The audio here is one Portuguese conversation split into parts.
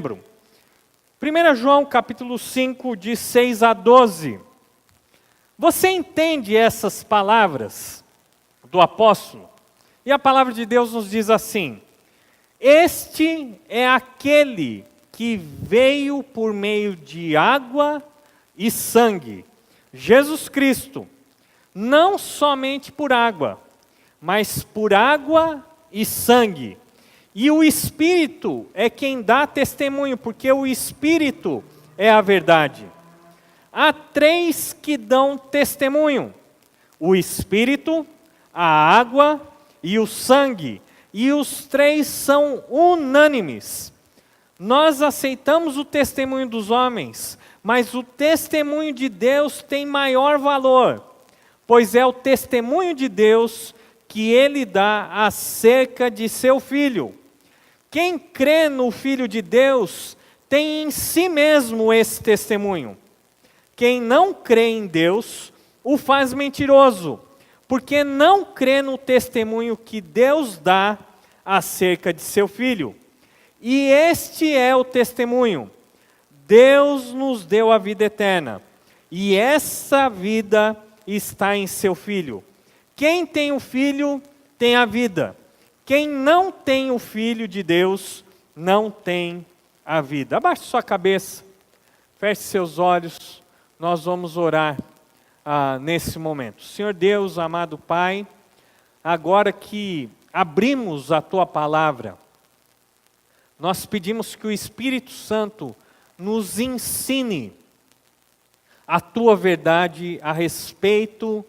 lembram. 1 João capítulo 5, de 6 a 12. Você entende essas palavras do apóstolo? E a palavra de Deus nos diz assim: este é aquele que veio por meio de água e sangue, Jesus Cristo, não somente por água, mas por água e sangue. E o Espírito é quem dá testemunho, porque o Espírito é a verdade. Há três que dão testemunho: o Espírito, a água e o sangue. E os três são unânimes. Nós aceitamos o testemunho dos homens, mas o testemunho de Deus tem maior valor, pois é o testemunho de Deus que Ele dá acerca de seu Filho. Quem crê no Filho de Deus tem em si mesmo esse testemunho. Quem não crê em Deus o faz mentiroso, porque não crê no testemunho que Deus dá acerca de seu Filho. E este é o testemunho: Deus nos deu a vida eterna, e essa vida está em seu Filho. Quem tem o Filho tem a vida. Quem não tem o Filho de Deus não tem a vida. Abaixe sua cabeça, feche seus olhos, nós vamos orar nesse momento. Senhor Deus, amado Pai, agora que abrimos a Tua palavra, nós pedimos que o Espírito Santo nos ensine a Tua verdade a respeito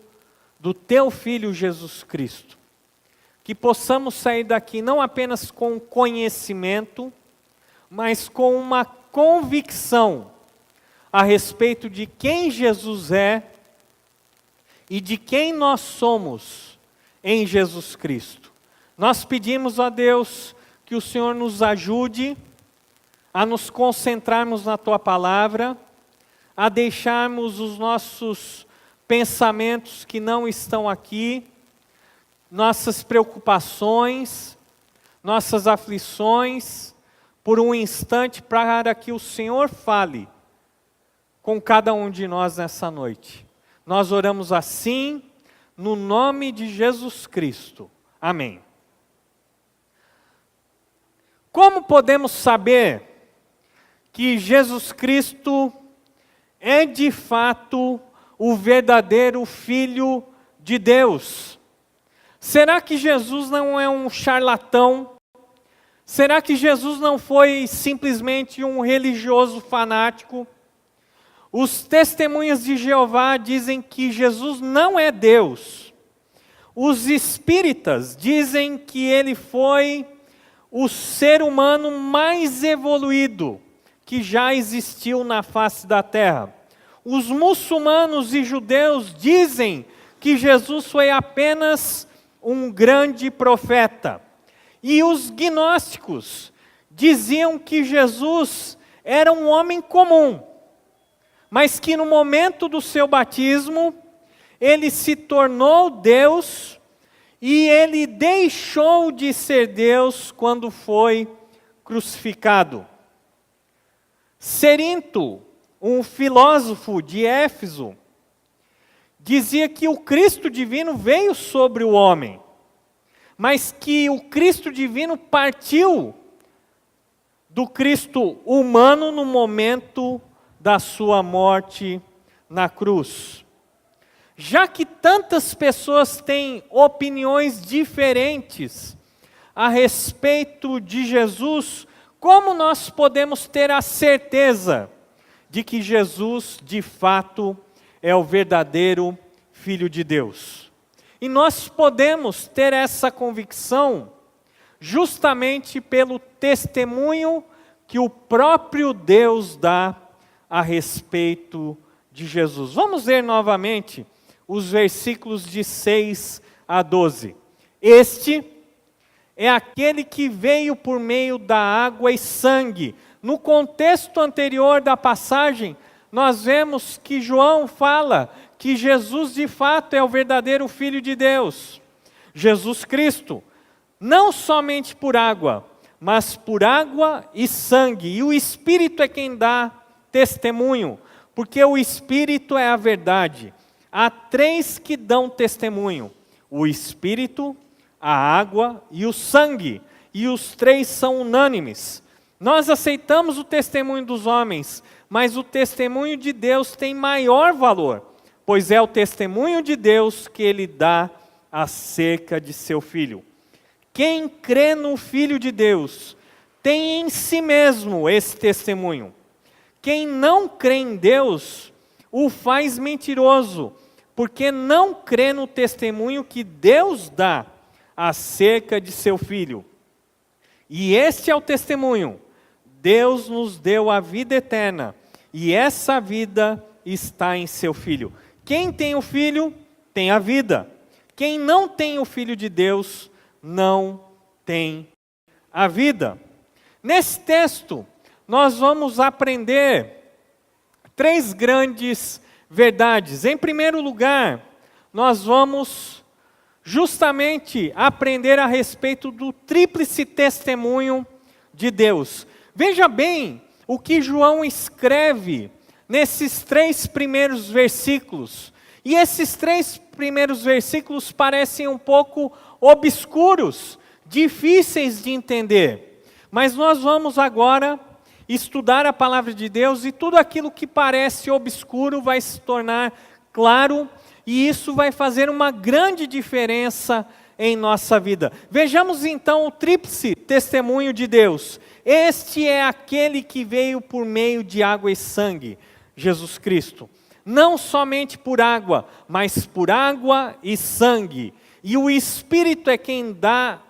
do Teu Filho Jesus Cristo. Que possamos sair daqui não apenas com conhecimento, mas com uma convicção a respeito de quem Jesus é e de quem nós somos em Jesus Cristo. Nós pedimos a Deus que o Senhor nos ajude a nos concentrarmos na Tua palavra, a deixarmos os nossos pensamentos que não estão aqui, nossas preocupações, nossas aflições, por um instante, para que o Senhor fale com cada um de nós nessa noite. Nós oramos assim, no nome de Jesus Cristo. Amém. Como podemos saber que Jesus Cristo é de fato o verdadeiro Filho de Deus? Será que Jesus não é um charlatão? Será que Jesus não foi simplesmente um religioso fanático? Os testemunhas de Jeová dizem que Jesus não é Deus. Os espíritas dizem que ele foi o ser humano mais evoluído que já existiu na face da terra. Os muçulmanos e judeus dizem que Jesus foi apenas um grande profeta. E os gnósticos diziam que Jesus era um homem comum, mas que no momento do seu batismo, ele se tornou Deus e ele deixou de ser Deus quando foi crucificado. Cerinto, um filósofo de Éfeso, dizia que o Cristo divino veio sobre o homem, mas que o Cristo divino partiu do Cristo humano no momento da sua morte na cruz. Já que tantas pessoas têm opiniões diferentes a respeito de Jesus, como nós podemos ter a certeza de que Jesus, de fato, é o verdadeiro Filho de Deus? E nós podemos ter essa convicção justamente pelo testemunho que o próprio Deus dá a respeito de Jesus. Vamos ler novamente os versículos de 6 a 12. Este é aquele que veio por meio da água e sangue. No contexto anterior da passagem, nós vemos que João fala que Jesus de fato é o verdadeiro Filho de Deus. Jesus Cristo, não somente por água, mas por água e sangue. E o Espírito é quem dá testemunho, porque o Espírito é a verdade. Há três que dão testemunho: o Espírito, a água e o sangue. E os três são unânimes. Nós aceitamos o testemunho dos homens, mas o testemunho de Deus tem maior valor, pois é o testemunho de Deus que Ele dá acerca de seu Filho. Quem crê no Filho de Deus tem em si mesmo esse testemunho. Quem não crê em Deus o faz mentiroso, porque não crê no testemunho que Deus dá acerca de seu Filho. E este é o testemunho: Deus nos deu a vida eterna, e essa vida está em seu Filho. Quem tem o Filho, tem a vida. Quem não tem o Filho de Deus, não tem a vida. Nesse texto, nós vamos aprender três grandes verdades. Em primeiro lugar, nós vamos justamente aprender a respeito do tríplice testemunho de Deus. Veja bem o que João escreve nesses três primeiros versículos. E esses três primeiros versículos parecem um pouco obscuros, difíceis de entender. Mas nós vamos agora estudar a palavra de Deus, e tudo aquilo que parece obscuro vai se tornar claro, e isso vai fazer uma grande diferença em nossa vida. Vejamos então o tríplice testemunho de Deus. Este é aquele que veio por meio de água e sangue, Jesus Cristo. Não somente por água, mas por água e sangue. E o Espírito é quem dá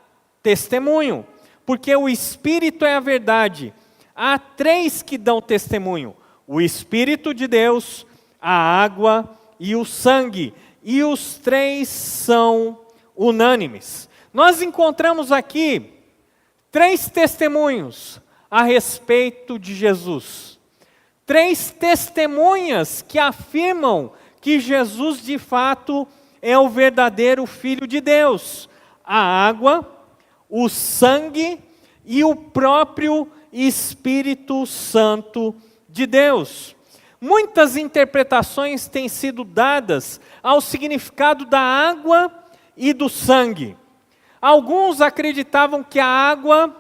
testemunho, porque o Espírito é a verdade. Há três que dão testemunho: o Espírito de Deus, a água e o sangue. E os três são unânimes. Nós encontramos aqui três testemunhos a respeito de Jesus. Três testemunhas que afirmam que Jesus de fato é o verdadeiro Filho de Deus: a água, o sangue e o próprio Espírito Santo de Deus. Muitas interpretações têm sido dadas ao significado da água e do sangue. Alguns acreditavam que a água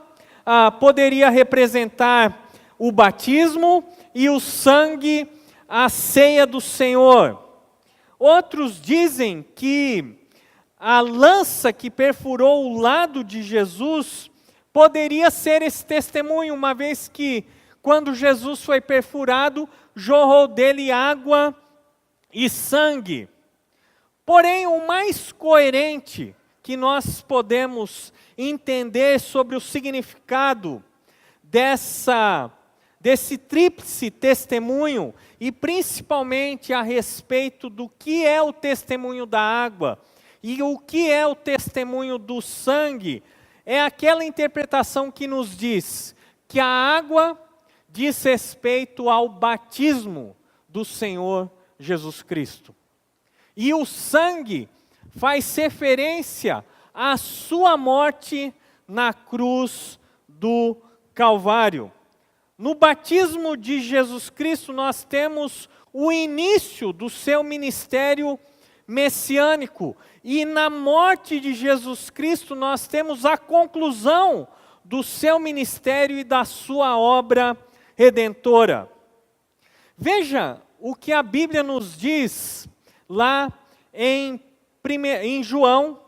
poderia representar o batismo e o sangue a ceia do Senhor. Outros dizem que a lança que perfurou o lado de Jesus poderia ser esse testemunho, uma vez que, quando Jesus foi perfurado, jorrou dele água e sangue. Porém, o mais coerente que nós podemos entender sobre o significado desse tríplice testemunho, e principalmente a respeito do que é o testemunho da água e o que é o testemunho do sangue, é aquela interpretação que nos diz que a água diz respeito ao batismo do Senhor Jesus Cristo. E o sangue faz referência à sua morte na cruz do Calvário. No batismo de Jesus Cristo, nós temos o início do seu ministério messiânico. E na morte de Jesus Cristo, nós temos a conclusão do seu ministério e da sua obra redentora. Veja o que a Bíblia nos diz lá em João,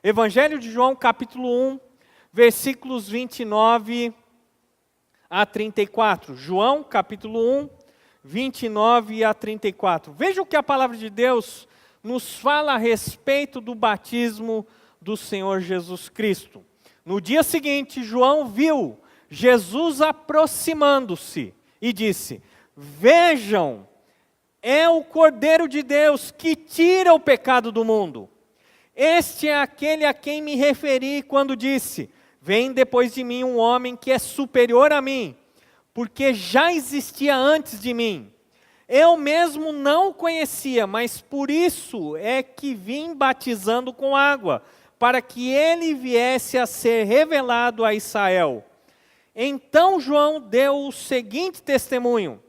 Evangelho de João, capítulo 1, versículos 29 a 34. João, capítulo 1, 29 a 34. Veja o que a palavra de Deus nos fala a respeito do batismo do Senhor Jesus Cristo. No dia seguinte, João viu Jesus aproximando-se e disse: vejam, é o Cordeiro de Deus que tira o pecado do mundo. Este é aquele a quem me referi quando disse: vem depois de mim um homem que é superior a mim, porque já existia antes de mim. Eu mesmo não o conhecia, mas por isso é que vim batizando com água, para que ele viesse a ser revelado a Israel. Então João deu o seguinte testemunho: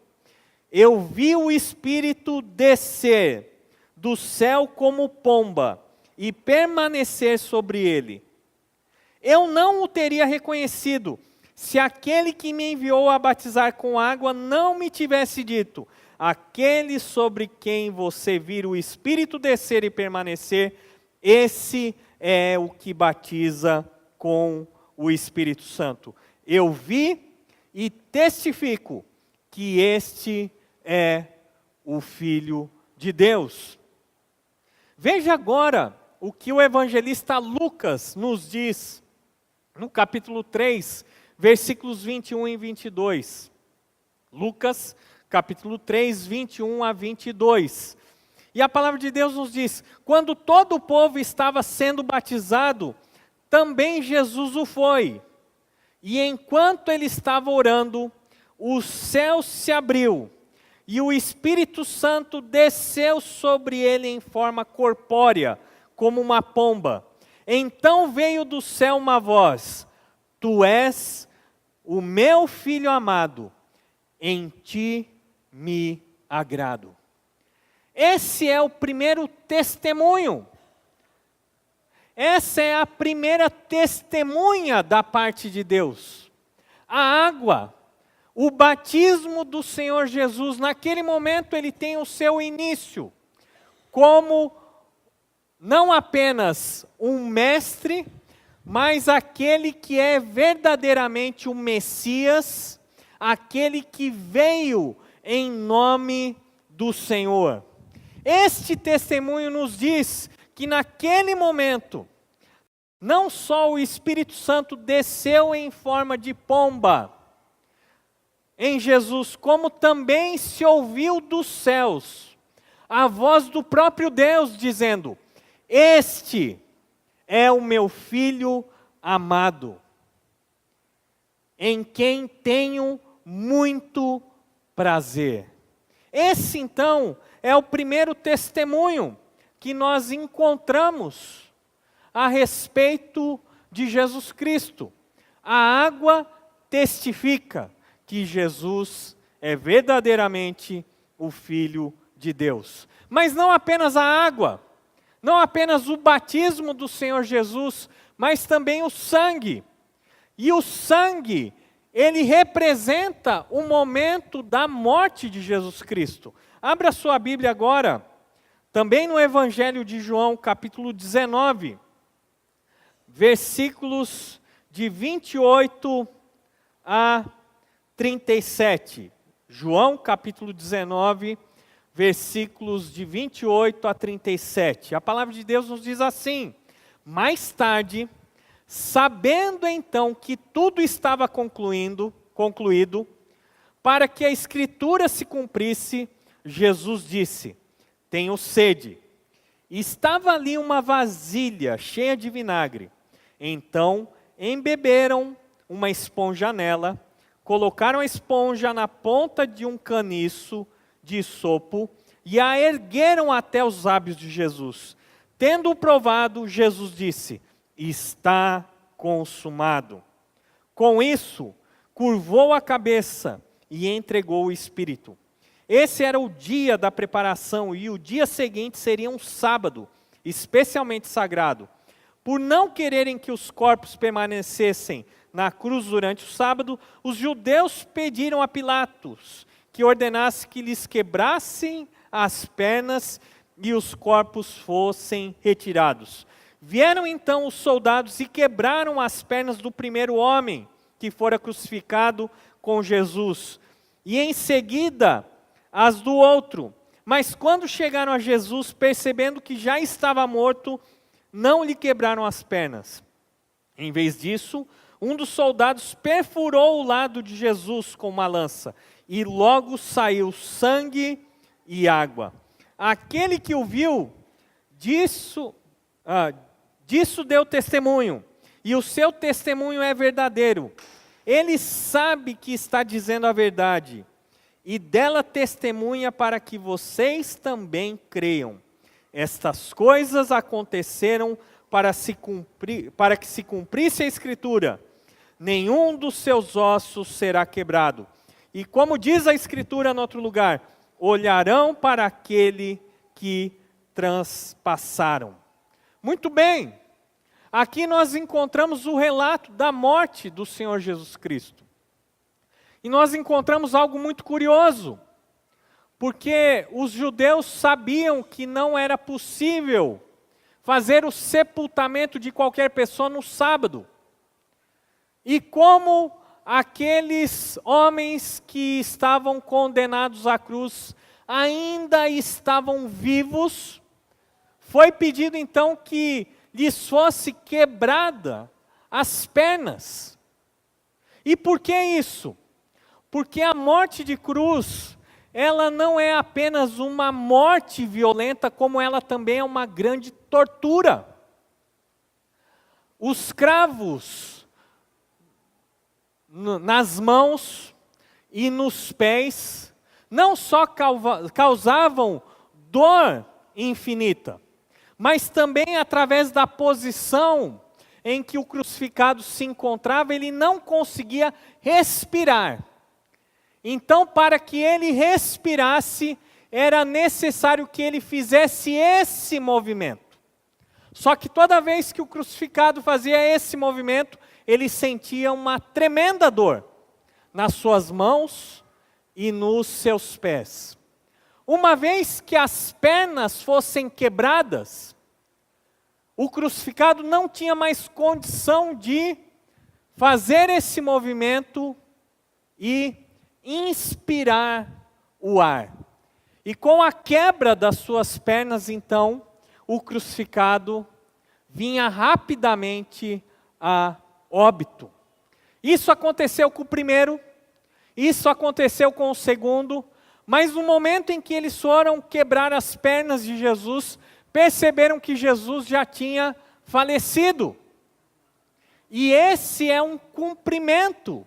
eu vi o Espírito descer do céu como pomba e permanecer sobre ele. Eu não o teria reconhecido, se aquele que me enviou a batizar com água não me tivesse dito: aquele sobre quem você vir o Espírito descer e permanecer, esse é o que batiza com o Espírito Santo. Eu vi e testifico que este é o Filho de Deus. Veja agora o que o evangelista Lucas nos diz no capítulo 3, versículos 21 e 22. Lucas, capítulo 3, 21 a 22. E a palavra de Deus nos diz: quando todo o povo estava sendo batizado, também Jesus o foi. E enquanto ele estava orando, o céu se abriu, e o Espírito Santo desceu sobre ele em forma corpórea, como uma pomba. Então veio do céu uma voz: tu és o meu filho amado, em ti me agrado. Esse é o primeiro testemunho. Essa é a primeira testemunha da parte de Deus. A água, o batismo do Senhor Jesus, naquele momento ele tem o seu início como não apenas um mestre, mas aquele que é verdadeiramente o Messias, aquele que veio em nome do Senhor. Este testemunho nos diz que naquele momento, não só o Espírito Santo desceu em forma de pomba em Jesus, como também se ouviu dos céus a voz do próprio Deus dizendo: este é o meu filho amado, em quem tenho muito prazer. Esse então é o primeiro testemunho que nós encontramos a respeito de Jesus Cristo. A água testifica que Jesus é verdadeiramente o Filho de Deus. Mas não apenas a água, não apenas o batismo do Senhor Jesus, mas também o sangue. E o sangue, ele representa o momento da morte de Jesus Cristo. Abra sua Bíblia agora, também no Evangelho de João, capítulo 19, versículos de 28 a 37. João, capítulo 19, versículos de 28 a 37. A palavra de Deus nos diz assim: mais tarde, sabendo então que tudo estava concluído, para que a Escritura se cumprisse, Jesus disse: tenho sede. E estava ali uma vasilha cheia de vinagre. Então embeberam uma esponja nela, colocaram a esponja na ponta de um caniço de sopo e a ergueram até os lábios de Jesus. Tendo provado, Jesus disse: está consumado. Com isso, curvou a cabeça e entregou o Espírito. Esse era o dia da preparação e o dia seguinte seria um sábado, especialmente sagrado. Por não quererem que os corpos permanecessem na cruz durante o sábado, os judeus pediram a Pilatos que ordenasse que lhes quebrassem as pernas e os corpos fossem retirados. Vieram então os soldados e quebraram as pernas do primeiro homem que fora crucificado com Jesus, e em seguida as do outro. Mas quando chegaram a Jesus, percebendo que já estava morto, não lhe quebraram as pernas. Em vez disso, um dos soldados perfurou o lado de Jesus com uma lança, e logo saiu sangue e água. Aquele que o viu, disso deu testemunho, e o seu testemunho é verdadeiro. Ele sabe que está dizendo a verdade, e dela testemunha para que vocês também creiam. Estas coisas aconteceram para que se cumprisse a Escritura: nenhum dos seus ossos será quebrado. E como diz a Escritura em outro lugar: olharão para aquele que transpassaram. Muito bem, aqui nós encontramos o relato da morte do Senhor Jesus Cristo. E nós encontramos algo muito curioso, porque os judeus sabiam que não era possível fazer o sepultamento de qualquer pessoa no sábado. E como aqueles homens que estavam condenados à cruz ainda estavam vivos, foi pedido então que lhes fosse quebrada as pernas. E por que isso? Porque a morte de cruz, ela não é apenas uma morte violenta, como ela também é uma grande tortura. Os cravos nas mãos e nos pés não só causavam dor infinita, mas também através da posição em que o crucificado se encontrava, ele não conseguia respirar. Então, para que ele respirasse, era necessário que ele fizesse esse movimento. Só que toda vez que o crucificado fazia esse movimento, ele sentia uma tremenda dor nas suas mãos e nos seus pés. Uma vez que as pernas fossem quebradas, o crucificado não tinha mais condição de fazer esse movimento e inspirar o ar. E com a quebra das suas pernas, então, o crucificado vinha rapidamente a óbito. Isso aconteceu com o primeiro, isso aconteceu com o segundo, mas no momento em que eles foram quebrar as pernas de Jesus, perceberam que Jesus já tinha falecido. E esse é um cumprimento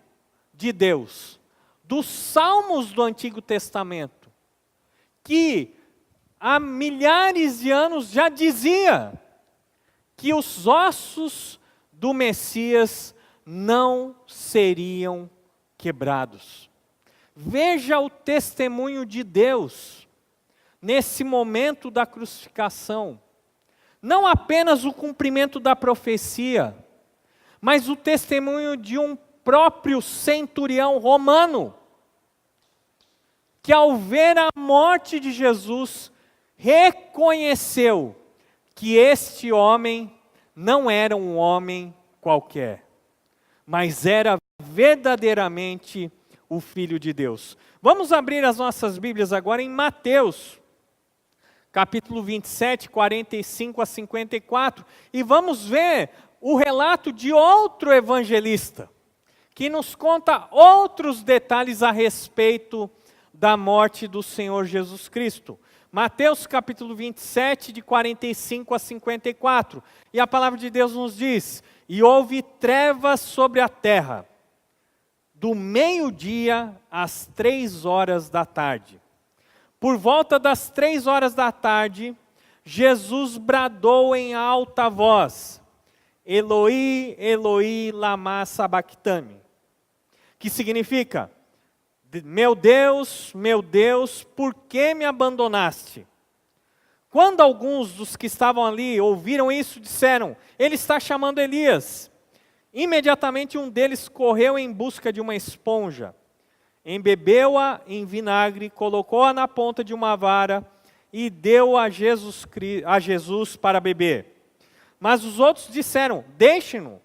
de Deus, dos salmos do Antigo Testamento, que há milhares de anos já dizia que os ossos do Messias não seriam quebrados. Veja o testemunho de Deus nesse momento da crucificação. Não apenas o cumprimento da profecia, mas o testemunho de um próprio centurião romano, que ao ver a morte de Jesus, reconheceu que este homem não era um homem qualquer, mas era verdadeiramente o Filho de Deus. Vamos abrir as nossas Bíblias agora em Mateus, capítulo 27, 45 a 54, e vamos ver o relato de outro evangelista, que nos conta outros detalhes a respeito da morte do Senhor Jesus Cristo. Mateus capítulo 27, de 45 a 54. E a palavra de Deus nos diz: e houve trevas sobre a terra, do meio-dia às 3 horas da tarde. Por volta das 3 horas da tarde, Jesus bradou em alta voz: Eloi, Eloi, lama sabactani. Que significa: meu Deus, por que me abandonaste? Quando alguns dos que estavam ali ouviram isso, disseram: ele está chamando Elias. Imediatamente um deles correu em busca de uma esponja, embebeu-a em vinagre, colocou-a na ponta de uma vara e deu a Jesus para beber. Mas os outros disseram: deixem-no,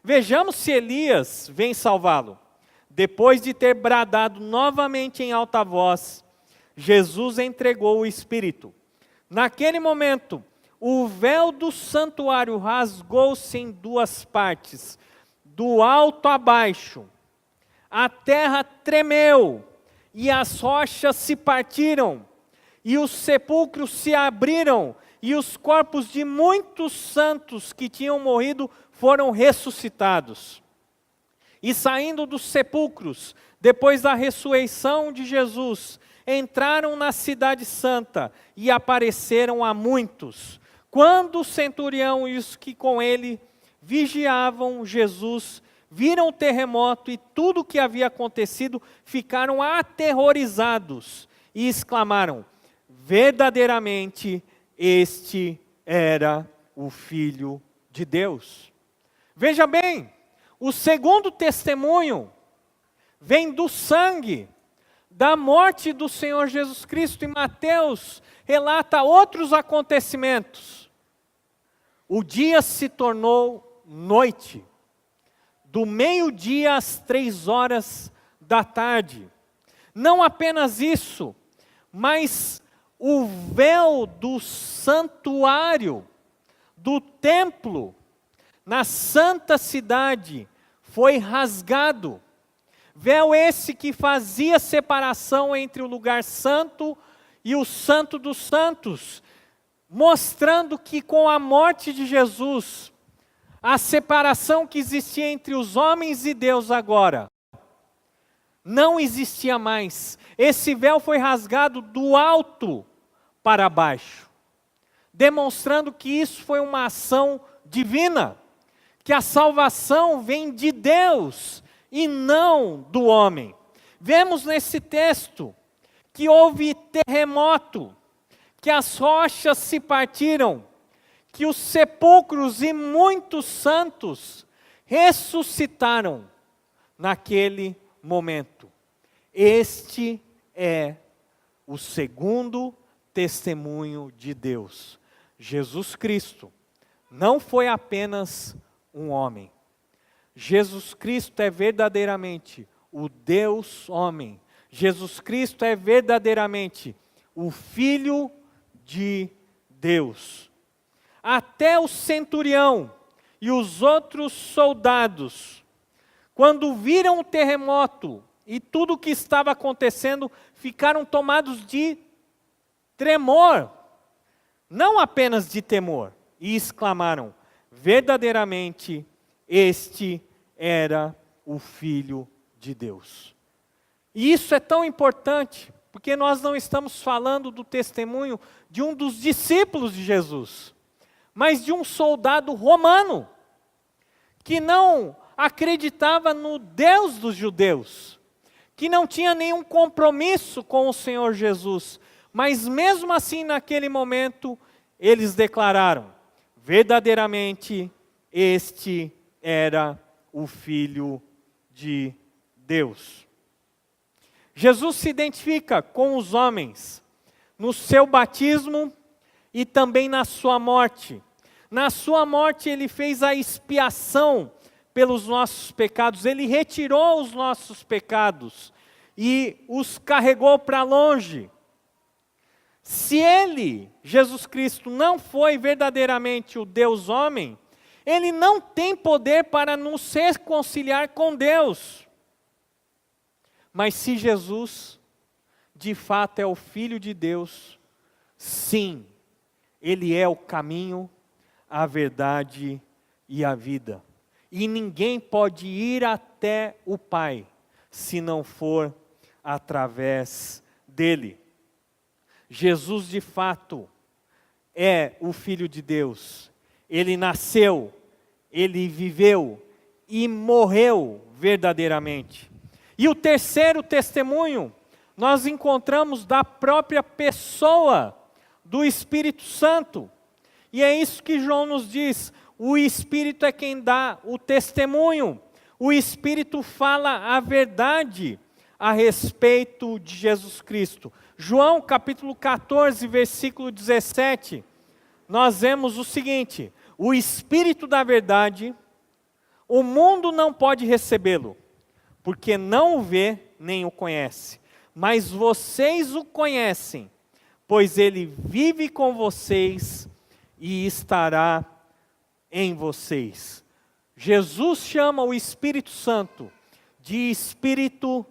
vejamos se Elias vem salvá-lo. Depois de ter bradado novamente em alta voz, Jesus entregou o Espírito. Naquele momento, o véu do santuário rasgou-se em 2 partes, do alto a baixo. A terra tremeu, e as rochas se partiram, e os sepulcros se abriram, e os corpos de muitos santos que tinham morrido foram ressuscitados. E saindo dos sepulcros, depois da ressurreição de Jesus, entraram na cidade santa e apareceram a muitos. Quando o centurião e os que com ele vigiavam Jesus, viram o terremoto e tudo o que havia acontecido, ficaram aterrorizados e exclamaram: verdadeiramente este era o Filho de Deus. Veja bem, o segundo testemunho vem do sangue, da morte do Senhor Jesus Cristo, e Mateus relata outros acontecimentos. O dia se tornou noite, do meio-dia às 3 horas da tarde. Não apenas isso, mas o véu do santuário, do templo, na santa cidade, foi rasgado. Véu esse que fazia separação entre o lugar santo e o santo dos santos, mostrando que com a morte de Jesus, a separação que existia entre os homens e Deus agora, não existia mais. Esse véu foi rasgado do alto para baixo, demonstrando que isso foi uma ação divina, que a salvação vem de Deus e não do homem. Vemos nesse texto que houve terremoto, que as rochas se partiram, que os sepulcros e muitos santos ressuscitaram naquele momento. Este é o segundo testemunho de Deus. Jesus Cristo não foi apenas um homem. Jesus Cristo é verdadeiramente o Deus homem. Jesus Cristo é verdadeiramente o Filho de Deus. Até o centurião e os outros soldados, quando viram o terremoto e tudo o que estava acontecendo, ficaram tomados de tremor, não apenas de temor, e exclamaram: verdadeiramente este era o Filho de Deus. E isso é tão importante, porque nós não estamos falando do testemunho de um dos discípulos de Jesus, mas de um soldado romano, que não acreditava no Deus dos judeus, que não tinha nenhum compromisso com o Senhor Jesus, mas mesmo assim naquele momento, eles declararam: verdadeiramente este era o Filho de Deus. Jesus se identifica com os homens no seu batismo e também na sua morte. Na sua morte ele fez a expiação pelos nossos pecados, ele retirou os nossos pecados e os carregou para longe. Se ele, Jesus Cristo, não foi verdadeiramente o Deus homem, ele não tem poder para nos reconciliar com Deus. Mas se Jesus, de fato, é o Filho de Deus, sim, ele é o caminho, a verdade e a vida. E ninguém pode ir até o Pai, se não for através dele. Jesus, de fato, é o Filho de Deus. Ele nasceu, ele viveu e morreu verdadeiramente. E o terceiro testemunho, nós encontramos da própria pessoa do Espírito Santo. E é isso que João nos diz: o Espírito é quem dá o testemunho. O Espírito fala a verdade a respeito de Jesus Cristo. João capítulo 14, versículo 17, nós vemos o seguinte: o Espírito da verdade, o mundo não pode recebê-lo, porque não o vê nem o conhece. Mas vocês o conhecem, pois ele vive com vocês e estará em vocês. Jesus chama o Espírito Santo de Espírito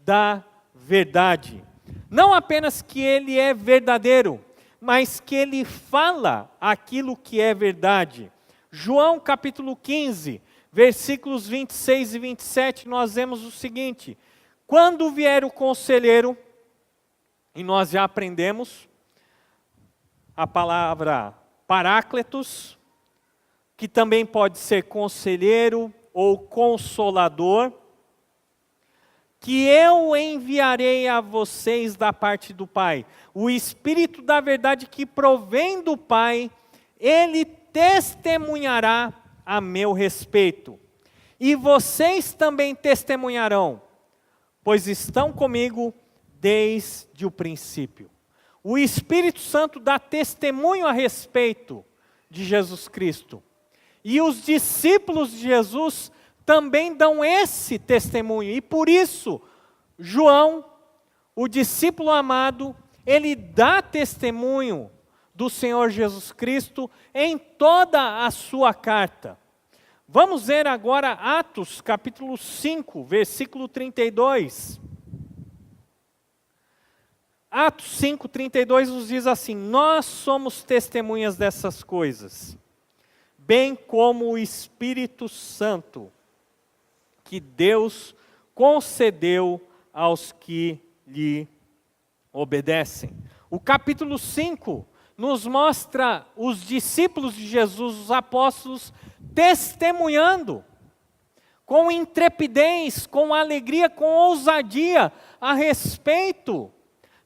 da verdade. Não apenas que ele é verdadeiro, mas que ele fala aquilo que é verdade. João capítulo 15, versículos 26 e 27, nós vemos o seguinte: quando vier o conselheiro, e nós já aprendemos a palavra Paráclitos, que também pode ser conselheiro ou consolador, que eu enviarei a vocês da parte do Pai. O Espírito da verdade que provém do Pai, ele testemunhará a meu respeito. E vocês também testemunharão, pois estão comigo desde o princípio. O Espírito Santo dá testemunho a respeito de Jesus Cristo. E os discípulos de Jesus também dão esse testemunho. E por isso, João, o discípulo amado, ele dá testemunho do Senhor Jesus Cristo em toda a sua carta. Vamos ver agora Atos capítulo 5, versículo 32. Atos 5, 32 nos diz assim: nós somos testemunhas dessas coisas, bem como o Espírito Santo, que Deus concedeu aos que lhe obedecem. O capítulo 5 nos mostra os discípulos de Jesus, os apóstolos, testemunhando, com intrepidez, com alegria, com ousadia, a respeito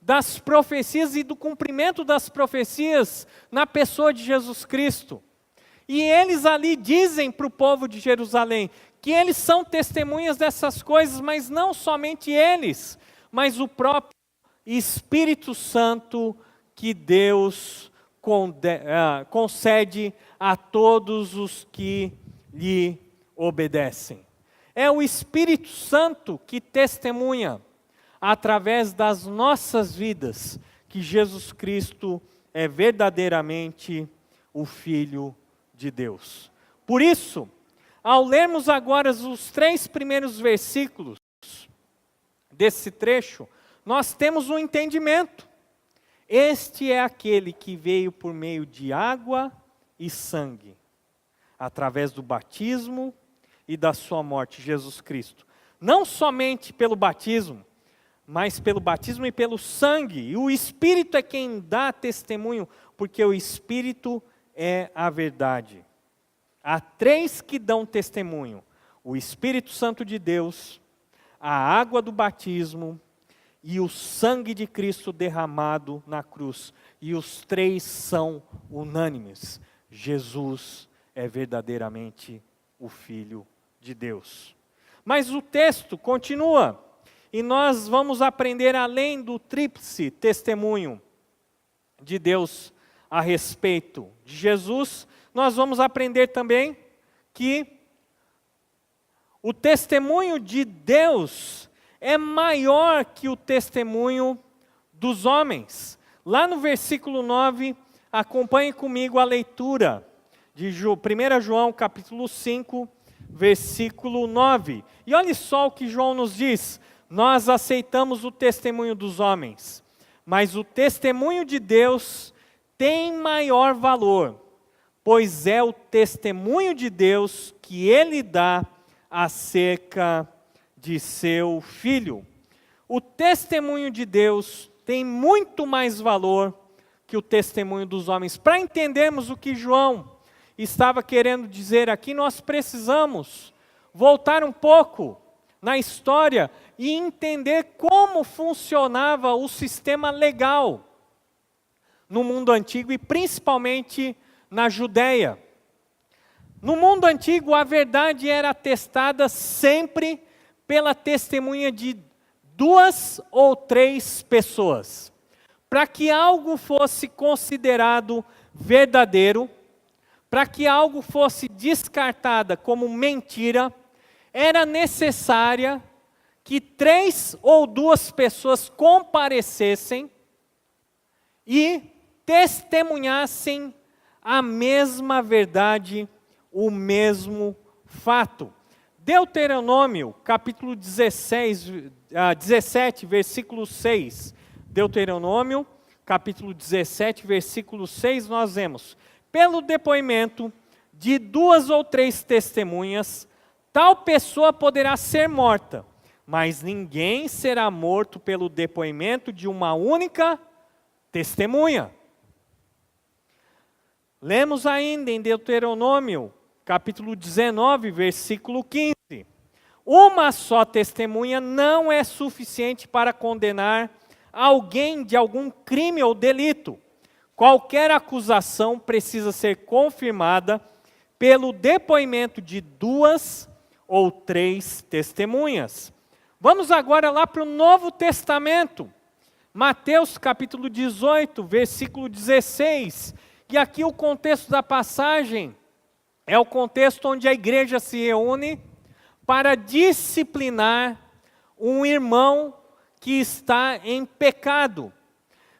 das profecias e do cumprimento das profecias na pessoa de Jesus Cristo. E eles ali dizem para o povo de Jerusalém que eles são testemunhas dessas coisas, mas não somente eles, mas o próprio Espírito Santo que Deus concede a todos os que lhe obedecem. É o Espírito Santo que testemunha, através das nossas vidas, que Jesus Cristo é verdadeiramente o Filho de Deus. Por isso, ao lermos agora os 3 primeiros versículos desse trecho, nós temos um entendimento. Este é aquele que veio por meio de água e sangue, através do batismo e da sua morte, Jesus Cristo. Não somente pelo batismo, mas pelo batismo e pelo sangue. E o Espírito é quem dá testemunho, porque o Espírito é a verdade. Há 3 que dão testemunho: o Espírito Santo de Deus, a água do batismo e o sangue de Cristo derramado na cruz. E os 3 são unânimes: Jesus é verdadeiramente o Filho de Deus. Mas o texto continua, e nós vamos aprender além do tríplice testemunho de Deus a respeito de Jesus, nós vamos aprender também que o testemunho de Deus é maior que o testemunho dos homens. Lá no versículo 9, acompanhe comigo a leitura de 1 João capítulo 5, versículo 9. E olha só o que João nos diz: nós aceitamos o testemunho dos homens, mas o testemunho de Deus tem maior valor, pois é o testemunho de Deus que Ele dá acerca de seu Filho. O testemunho de Deus tem muito mais valor que o testemunho dos homens. Para entendermos o que João estava querendo dizer aqui, nós precisamos voltar um pouco na história e entender como funcionava o sistema legal no mundo antigo e principalmente na Judéia. No mundo antigo, a verdade era atestada sempre pela testemunha de 2 ou 3 pessoas. Para que algo fosse considerado verdadeiro, para que algo fosse descartado como mentira, era necessária que 3 ou 2 pessoas comparecessem e testemunhassem a mesma verdade, o mesmo fato. Deuteronômio, capítulo 17, versículo 6. Deuteronômio, capítulo 17, versículo 6, nós vemos: pelo depoimento de 2 ou 3 testemunhas, tal pessoa poderá ser morta, mas ninguém será morto pelo depoimento de uma única testemunha. Lemos ainda em Deuteronômio, capítulo 19, versículo 15. Uma só testemunha não é suficiente para condenar alguém de algum crime ou delito. Qualquer acusação precisa ser confirmada pelo depoimento de 2 ou 3 testemunhas. Vamos agora lá para o Novo Testamento. Mateus capítulo 18, versículo 16. E aqui o contexto da passagem é o contexto onde a igreja se reúne para disciplinar um irmão que está em pecado.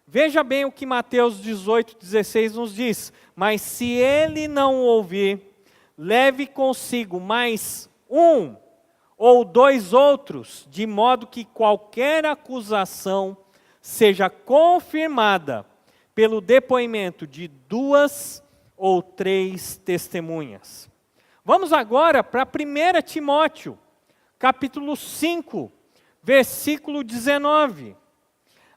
Veja bem o que Mateus 18, 16 nos diz. Mas se ele não ouvir, leve consigo mais 1 ou 2 outros, de modo que qualquer acusação seja confirmada pelo depoimento de 2 ou 3 testemunhas. Vamos agora para 1 Timóteo, capítulo 5, versículo 19.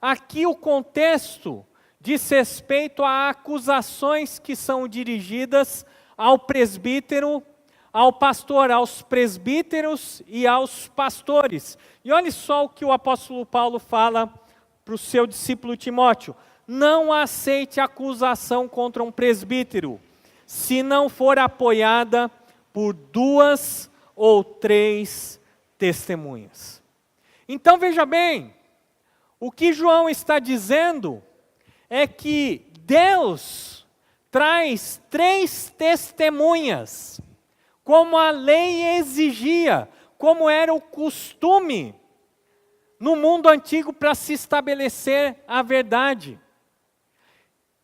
Aqui o contexto diz respeito a acusações que são dirigidas ao presbítero, ao pastor, aos presbíteros e aos pastores. E olha só o que o apóstolo Paulo fala para o seu discípulo Timóteo: não aceite acusação contra um presbítero, se não for apoiada por 2 ou 3 testemunhas. Então veja bem, o que João está dizendo é que Deus traz 3 testemunhas, como a lei exigia, como era o costume no mundo antigo para se estabelecer a verdade.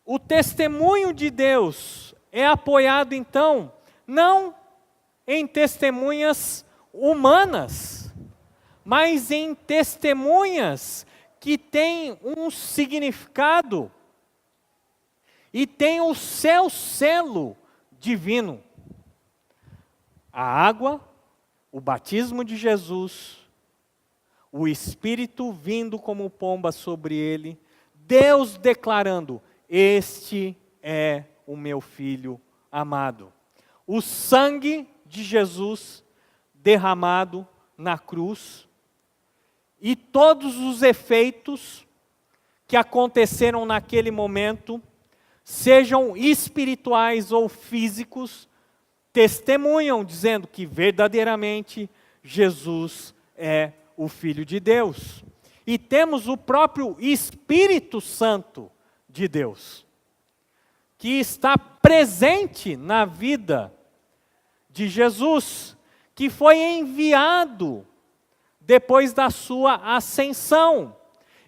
O testemunho de Deus é apoiado, então, não em testemunhas humanas, mas em testemunhas que têm um significado e têm o seu selo divino. A água, o batismo de Jesus, o Espírito vindo como pomba sobre ele, Deus declarando: este é o meu Filho amado. O sangue de Jesus derramado na cruz e todos os efeitos que aconteceram naquele momento, sejam espirituais ou físicos, testemunham dizendo que verdadeiramente Jesus é o Filho de Deus. E temos o próprio Espírito Santo de Deus, que está presente na vida de Jesus, que foi enviado depois da sua ascensão.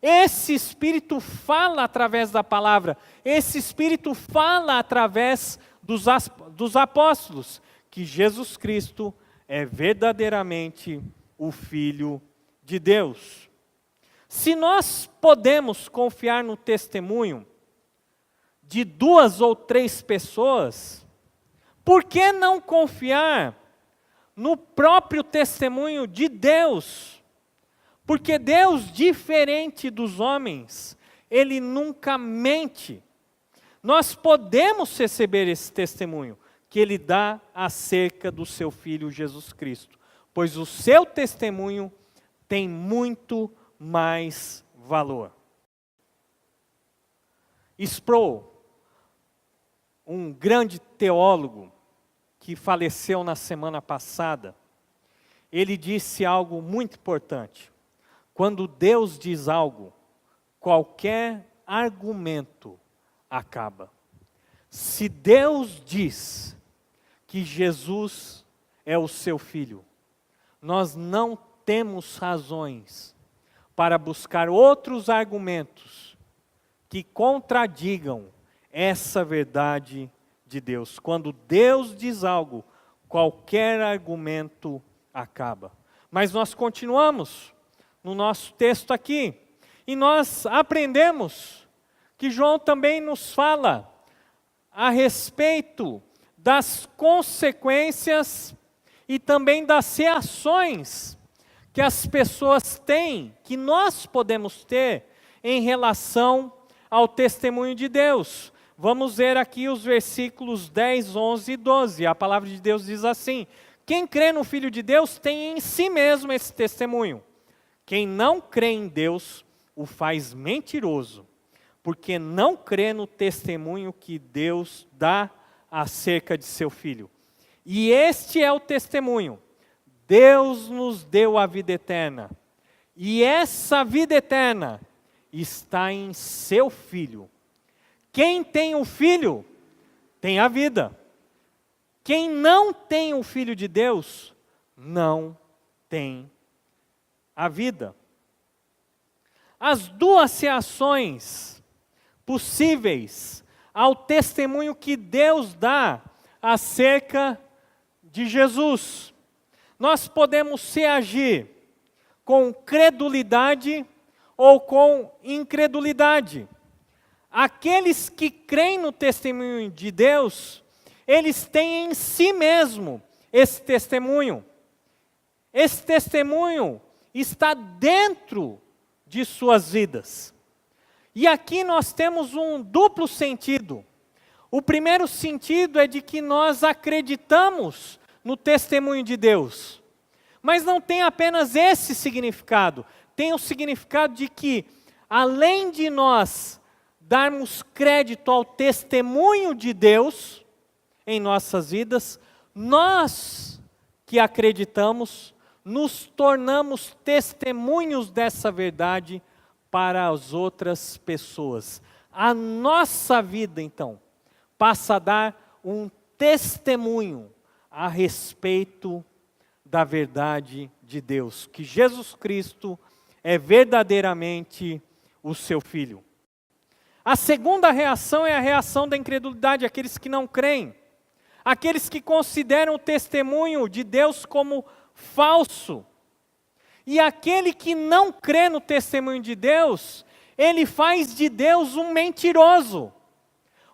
Esse Espírito fala através da palavra, esse Espírito fala através dos apóstolos, que Jesus Cristo é verdadeiramente o Filho de Deus. Se nós podemos confiar no testemunho de 2 ou 3 pessoas, por que não confiar no próprio testemunho de Deus? Porque Deus, diferente dos homens, Ele nunca mente. Nós podemos receber esse testemunho que Ele dá acerca do seu Filho Jesus Cristo, pois o seu testemunho tem muito mais valor. Sproul, um grande teólogo que faleceu na semana passada, ele disse algo muito importante. Quando Deus diz algo, qualquer argumento acaba. Se Deus diz que Jesus é o seu Filho, nós não temos razões para buscar outros argumentos que contradigam essa verdade de Deus. Quando Deus diz algo, qualquer argumento acaba. Mas nós continuamos no nosso texto aqui, e nós aprendemos que João também nos fala a respeito das consequências e também das reações que as pessoas têm, que nós podemos ter em relação ao testemunho de Deus. Vamos ver aqui os versículos 10, 11 e 12. A palavra de Deus diz assim: quem crê no Filho de Deus tem em si mesmo esse testemunho. Quem não crê em Deus o faz mentiroso, porque não crê no testemunho que Deus dá acerca de seu Filho. E este é o testemunho: Deus nos deu a vida eterna, e essa vida eterna está em seu Filho. Quem tem o Filho tem a vida. Quem não tem o Filho de Deus não tem a vida. As duas reações possíveis ao testemunho que Deus dá acerca de Jesus. Nós podemos reagir com credulidade ou com incredulidade. Aqueles que creem no testemunho de Deus, eles têm em si mesmo esse testemunho. Esse testemunho está dentro de suas vidas. E aqui nós temos um duplo sentido. O primeiro sentido é de que nós acreditamos no testemunho de Deus. Mas não tem apenas esse significado. Tem o significado de que, além de nós darmos crédito ao testemunho de Deus em nossas vidas, nós que acreditamos, nos tornamos testemunhos dessa verdade para as outras pessoas. A nossa vida, então, passa a dar um testemunho a respeito da verdade de Deus, que Jesus Cristo é verdadeiramente o seu Filho. A segunda reação é a reação da incredulidade, aqueles que não creem, aqueles que consideram o testemunho de Deus como falso. E aquele que não crê no testemunho de Deus, ele faz de Deus um mentiroso.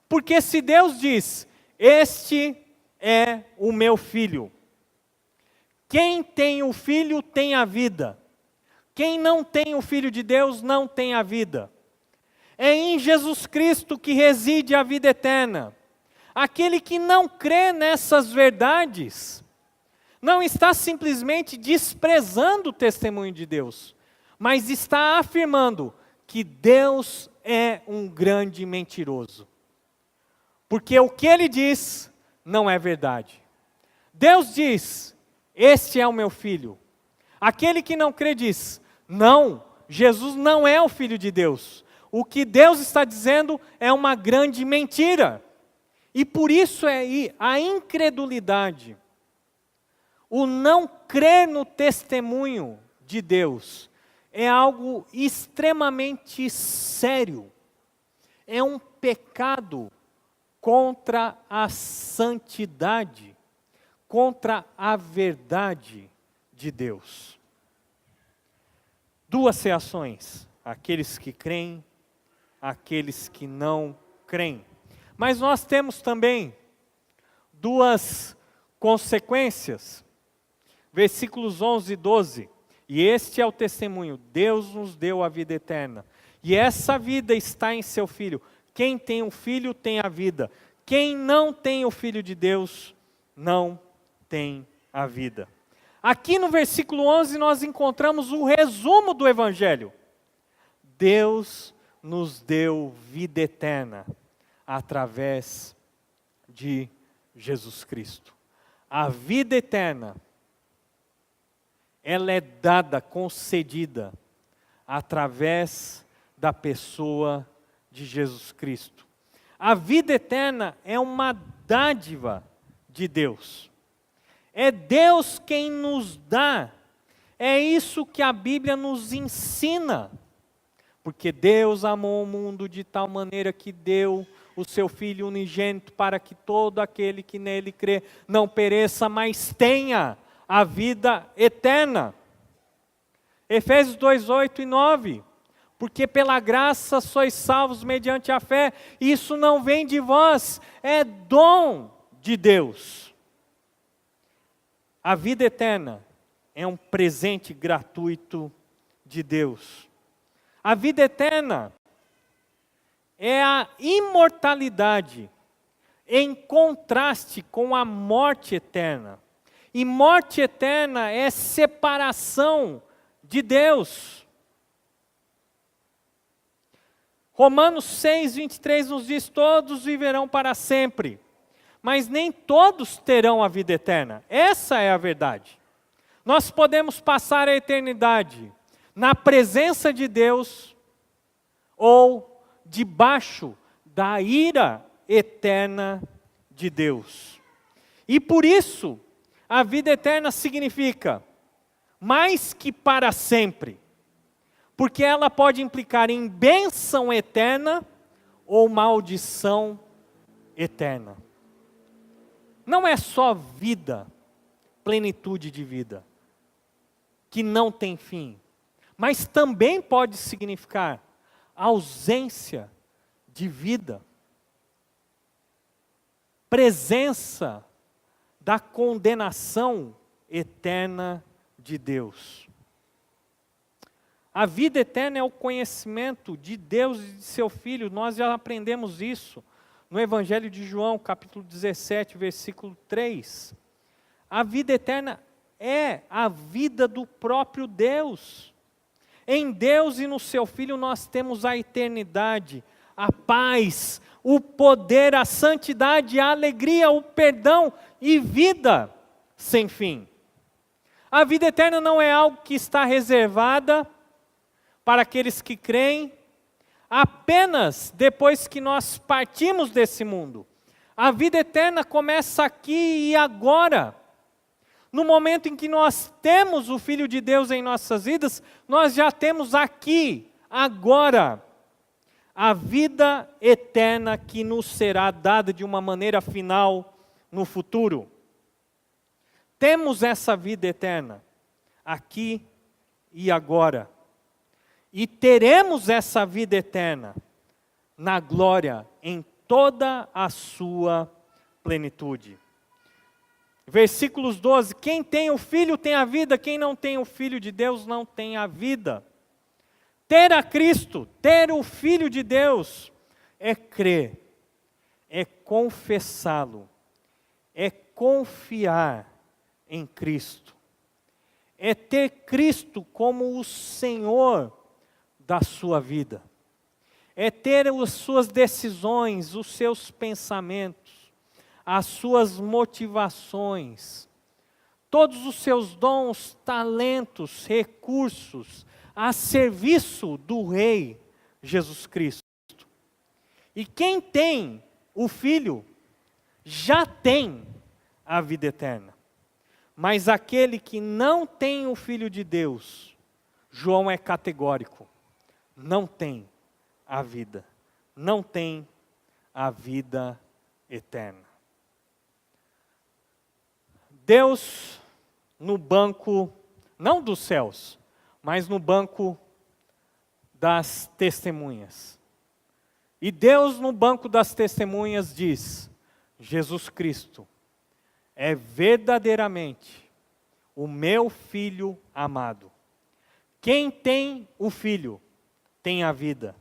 Porque se Deus diz: este é o meu filho. Quem tem o filho tem a vida. Quem não tem o Filho de Deus não tem a vida. É em Jesus Cristo que reside a vida eterna. Aquele que não crê nessas verdades, não está simplesmente desprezando o testemunho de Deus, mas está afirmando que Deus é um grande mentiroso. Porque o que ele diz não é verdade. Deus diz: este é o meu filho. Aquele que não crê diz: não, Jesus não é o Filho de Deus. O que Deus está dizendo é uma grande mentira. E por isso é a incredulidade, o não crer no testemunho de Deus, é algo extremamente sério. É um pecado contra a santidade, contra a verdade de Deus. Duas reações: aqueles que creem, aqueles que não creem. Mas nós temos também duas consequências. Versículos 11 e 12. E este é o testemunho: Deus nos deu a vida eterna. E essa vida está em seu Filho. Quem tem o Filho tem a vida. Quem não tem o Filho de Deus não tem a vida. Aqui no versículo 11 nós encontramos o resumo do Evangelho. Deus nos deu vida eterna através de Jesus Cristo. A vida eterna, ela é dada, concedida, através da pessoa de Jesus Cristo. A vida eterna é uma dádiva de Deus. É Deus quem nos dá. É isso que a Bíblia nos ensina. Porque Deus amou o mundo de tal maneira que deu o seu Filho unigênito para que todo aquele que nele crê não pereça, mas tenha a vida eterna. Efésios 2, 8 e 9. Porque pela graça sois salvos mediante a fé. Isso não vem de vós, é dom de Deus. A vida eterna é um presente gratuito de Deus. A vida eterna é a imortalidade em contraste com a morte eterna. E morte eterna é separação de Deus. Romanos 6, 23 nos diz: todos viverão para sempre, mas nem todos terão a vida eterna. Essa é a verdade. Nós podemos passar a eternidade na presença de Deus ou debaixo da ira eterna de Deus. E por isso, a vida eterna significa mais que para sempre, porque ela pode implicar em bênção eterna ou maldição eterna. Não é só vida, plenitude de vida, que não tem fim, mas também pode significar ausência de vida, presença da condenação eterna de Deus. A vida eterna é o conhecimento de Deus e de seu Filho. Nós já aprendemos isso no Evangelho de João, capítulo 17, versículo 3. A vida eterna é a vida do próprio Deus. Em Deus e no seu Filho nós temos a eternidade, a paz, o poder, a santidade, a alegria, o perdão e vida sem fim. A vida eterna não é algo que está reservada para aqueles que creem apenas depois que nós partimos desse mundo. A vida eterna começa aqui e agora. No momento em que nós temos o Filho de Deus em nossas vidas, nós já temos aqui, agora, a vida eterna que nos será dada de uma maneira final no futuro. Temos essa vida eterna, aqui e agora. E teremos essa vida eterna na glória, em toda a sua plenitude. Versículos 12: quem tem o Filho tem a vida, quem não tem o Filho de Deus não tem a vida. Ter a Cristo, ter o Filho de Deus, é crer, é confessá-lo, é confiar em Cristo, é ter Cristo como o Senhor da sua vida, é ter as suas decisões, os seus pensamentos, as suas motivações, todos os seus dons, talentos, recursos, a serviço do Rei Jesus Cristo. E quem tem o Filho, já tem a vida eterna. Mas aquele que não tem o Filho de Deus, João é categórico, não tem a vida, não tem a vida eterna. Deus, no banco, não dos céus, mas no banco das testemunhas. E Deus, no banco das testemunhas, diz: Jesus Cristo é verdadeiramente o meu Filho amado. Quem tem o Filho, tem a vida.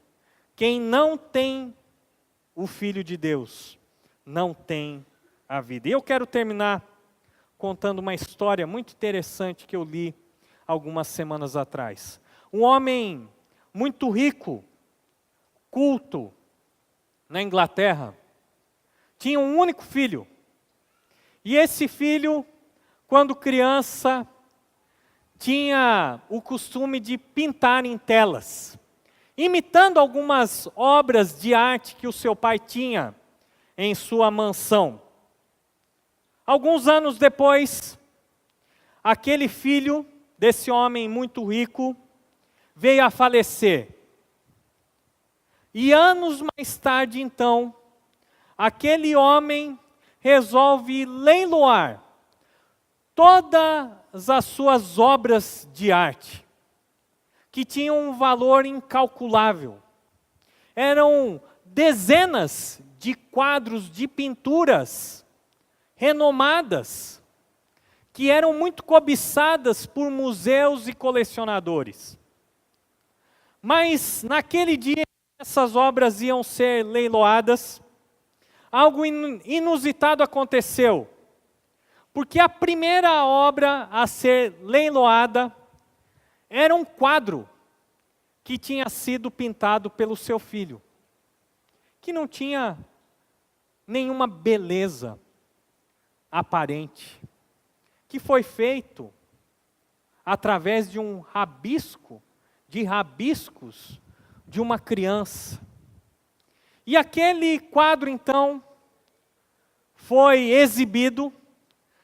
Quem não tem o Filho de Deus, não tem a vida. E eu quero terminar contando uma história muito interessante que eu li algumas semanas atrás. Um homem muito rico, culto, na Inglaterra, tinha um único filho. E esse filho, quando criança, tinha o costume de pintar em telas, imitando algumas obras de arte que o seu pai tinha em sua mansão. Alguns anos depois, aquele filho desse homem muito rico veio a falecer. E anos mais tarde, então, aquele homem resolve leiloar todas as suas obras de arte, que tinham um valor incalculável. Eram dezenas de quadros de pinturas renomadas, que eram muito cobiçadas por museus e colecionadores. Mas naquele dia essas obras iam ser leiloadas, algo inusitado aconteceu. Porque a primeira obra a ser leiloada era um quadro que tinha sido pintado pelo seu filho, que não tinha nenhuma beleza aparente, que foi feito através de um rabisco, de rabiscos de uma criança. E aquele quadro, então, foi exibido,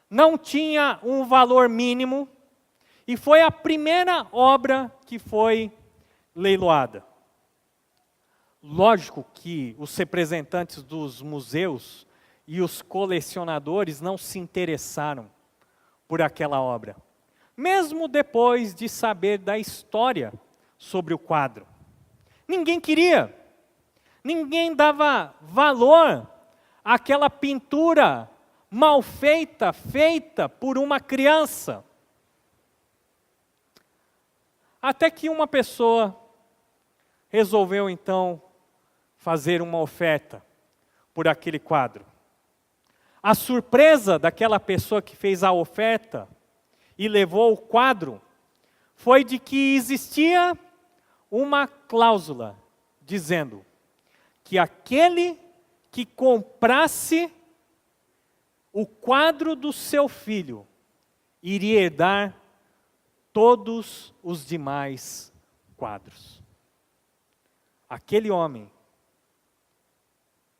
não tinha um valor mínimo, e foi a primeira obra que foi leiloada. Lógico que os representantes dos museus e os colecionadores não se interessaram por aquela obra, mesmo depois de saber da história sobre o quadro. Ninguém queria, ninguém dava valor àquela pintura mal feita, feita por uma criança. Até que uma pessoa resolveu então fazer uma oferta por aquele quadro. A surpresa daquela pessoa que fez a oferta e levou o quadro foi de que existia uma cláusula dizendo que aquele que comprasse o quadro do seu filho iria herdar todos os demais quadros. Aquele homem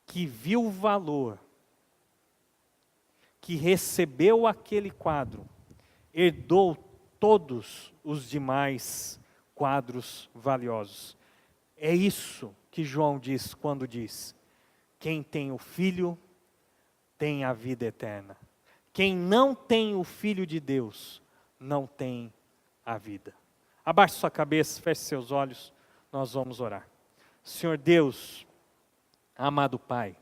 que viu o valor, que recebeu aquele quadro, herdou todos os demais quadros valiosos. É isso que João diz quando diz: quem tem o Filho tem a vida eterna. Quem não tem o Filho de Deus não tem a vida. Abaixe sua cabeça, feche seus olhos, nós vamos orar. Senhor Deus, amado Pai,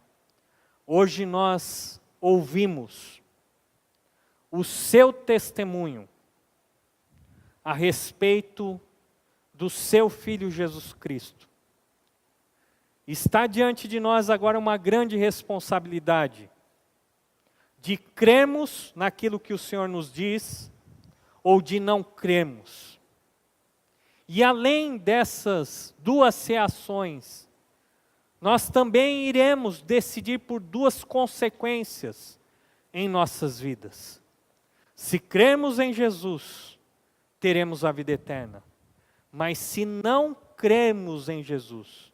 hoje nós ouvimos o seu testemunho a respeito do seu Filho Jesus Cristo. Está diante de nós agora uma grande responsabilidade de crermos naquilo que o Senhor nos diz ou de não crermos. E além dessas duas reações, nós também iremos decidir por duas consequências em nossas vidas. Se crermos em Jesus, teremos a vida eterna. Mas se não crermos em Jesus,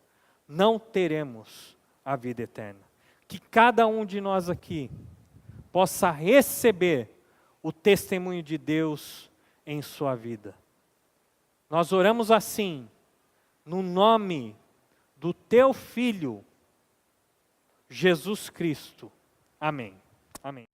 não teremos a vida eterna. Que cada um de nós aqui possa receber o testemunho de Deus em sua vida. Nós oramos assim, no nome do teu Filho, Jesus Cristo. Amém. Amém.